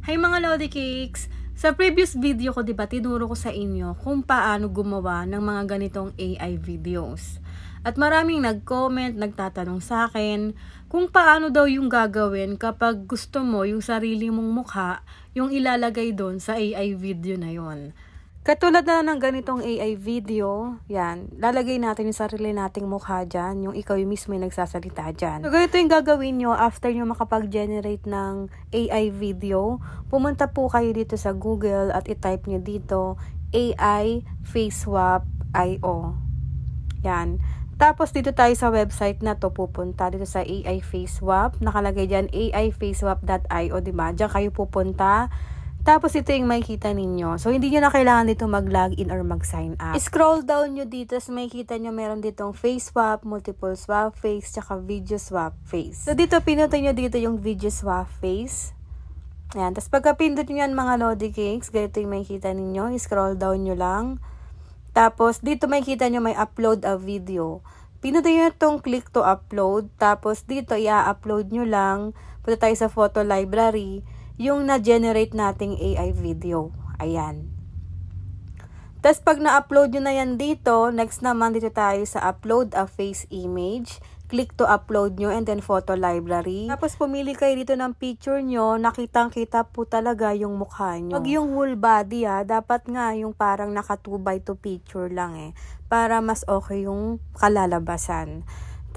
Hi mga Lodi Cakes! Sa previous video ko, diba, tinuro ko sa inyo kung paano gumawa ng mga ganitong AI videos. At maraming nag-comment, nagtatanong sa akin kung paano daw yung gagawin kapag gusto mo yung sarili mong mukha yung ilalagay doon sa AI video na yon. Katulad na ng ganitong AI video, yan, lalagay natin yung sarili nating mukha dyan, yung ikaw yung mismo yung nagsasalita dyan. So, ganito yung gagawin nyo after nyo makapag-generate ng AI video. Pumunta po kayo dito sa Google at i-type nyo dito AI Face Swap IO. Yan. Tapos dito tayo sa website na to pupunta, dito sa AI Face Swap. Nakalagay dyan aifaceswap.io, diba? Diyan kayo pupunta. Tapos ito yung makikita ninyo. So, hindi nyo na kailangan dito mag-login or mag-sign up. Scroll down nyo dito. So, makikita nyo meron ditong face swap, multiple swap face, tsaka video swap face. So, dito pinutin nyo dito yung video swap face. Ayan. Tapos, pagka pindot nyo yan mga Lodi Cakes, ganito yung makikita ninyo. Scroll down nyo lang. Tapos, dito makikita nyo may upload a video. Pinutin nyo itong click to upload. Tapos, dito i-upload nyo lang. Punta tayo sa photo library. Yung na-generate nating AI video. Ayan. Tapos pag na-upload nyo na yan dito, next naman dito tayo sa upload a face image. Click to upload nyo and then photo library. Tapos pumili kayo dito ng picture nyo, nakitang-kita po talaga yung mukha nyo. Pag yung whole body dapat nga yung parang naka 2x2 picture lang para mas okay yung kalalabasan.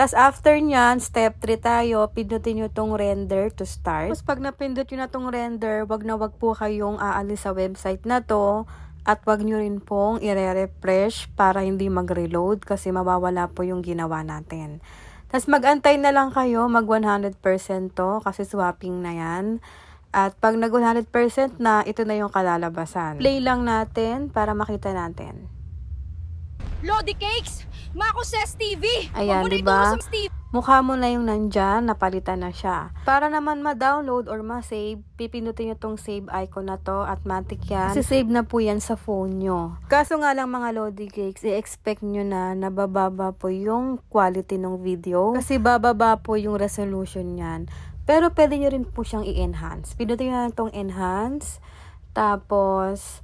Tapos after nyan, step 3 tayo, pindutin nyo itong render to start. Tapos pag napindot nyo na itong render, wag po kayong aalis sa website na to. At wag nyo rin pong i-refresh para hindi mag-reload kasi mawawala po yung ginawa natin. Tapos mag-antay na lang kayo, mag 100% to kasi swapping na yan. At pag nag 100% na, ito na yung kalalabasan. Play lang natin para makita natin. Lodi Cakes! Mako Ses TV! Ayan, diba? Mukha mo na yung nandyan, napalitan na siya. Para naman ma-download or ma-save, pipindutin nyo tong save icon na to at matik yan. Save na po yan sa phone nyo. Kaso nga lang mga Lodi Cakes, i-expect nyo na nabababa po yung quality ng video. Kasi bababa po yung resolution yan. Pero pwede nyo rin po siyang i-enhance. Pindutin nyo na tong enhance. Tapos,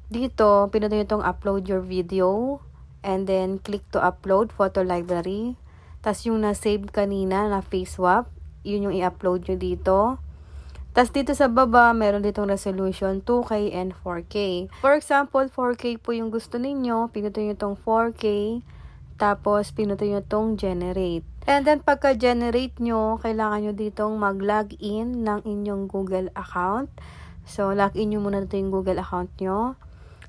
dito, pindutin nyo tong upload your video. And then, click to upload, photo library. Tapos yung na-save kanina na face swap, yun yung i-upload nyo dito. Tapos dito sa baba, meron ditong resolution 2K and 4K. For example, 4K po yung gusto ninyo. Pinutin nyo itong 4K. Tapos, pinutin nyo itong generate. And then, pagka-generate nyo, kailangan nyo ditong mag-login ng inyong Google account. So, login nyo muna dito yung Google account nyo.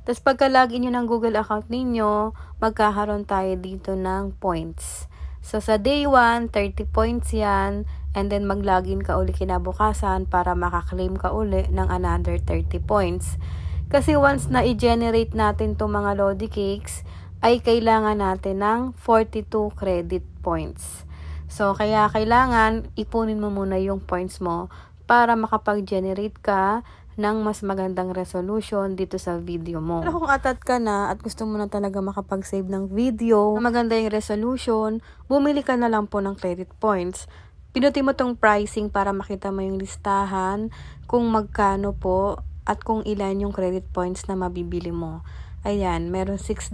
Tapos pagka-login nyo ng Google account ninyo, magkakaroon tayo dito ng points. So sa day 1, 30 points yan. And then mag-login ka uli kinabukasan para makaklaim ka uli ng another 30 points. Kasi once na i-generate natin itong mga Lodi Cakes, ay kailangan natin ng 42 credit points. So kaya kailangan ipunin mo muna yung points mo para makapag-generate ka ng mas magandang resolution dito sa video mo. Pero kung atat ka na at gusto mo na talaga makapag-save ng video na maganda yung resolution, bumili ka na lang po ng credit points. Pinutin mo tong pricing para makita mo yung listahan kung magkano po at kung ilan yung credit points na mabibili mo. Ayan, meron $6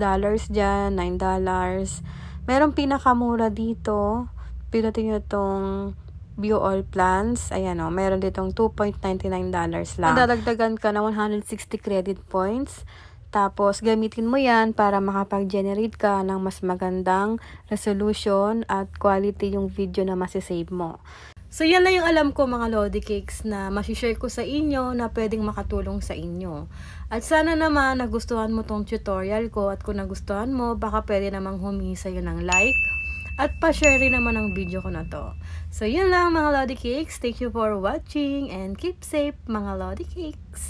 dyan, $9. Meron pinakamura dito. Pinutin nyo tong view all plans. Ayan o, meron ditong $2.99 lang. Dadagdagan ka na 160 credit points. Tapos, gamitin mo yan para makapag-generate ka ng mas magandang resolution at quality yung video na masisave mo. So, yan lang yung alam ko mga Lodi Cakes na masishare ko sa inyo na pwedeng makatulong sa inyo. At sana naman nagustuhan mo tong tutorial ko at kung nagustuhan mo, baka pwede namang humingi sa'yo ng like at pa-share rin naman ang video ko na to. So, yun lang mga Lodi Cakes. Thank you for watching and keep safe mga Lodi Cakes.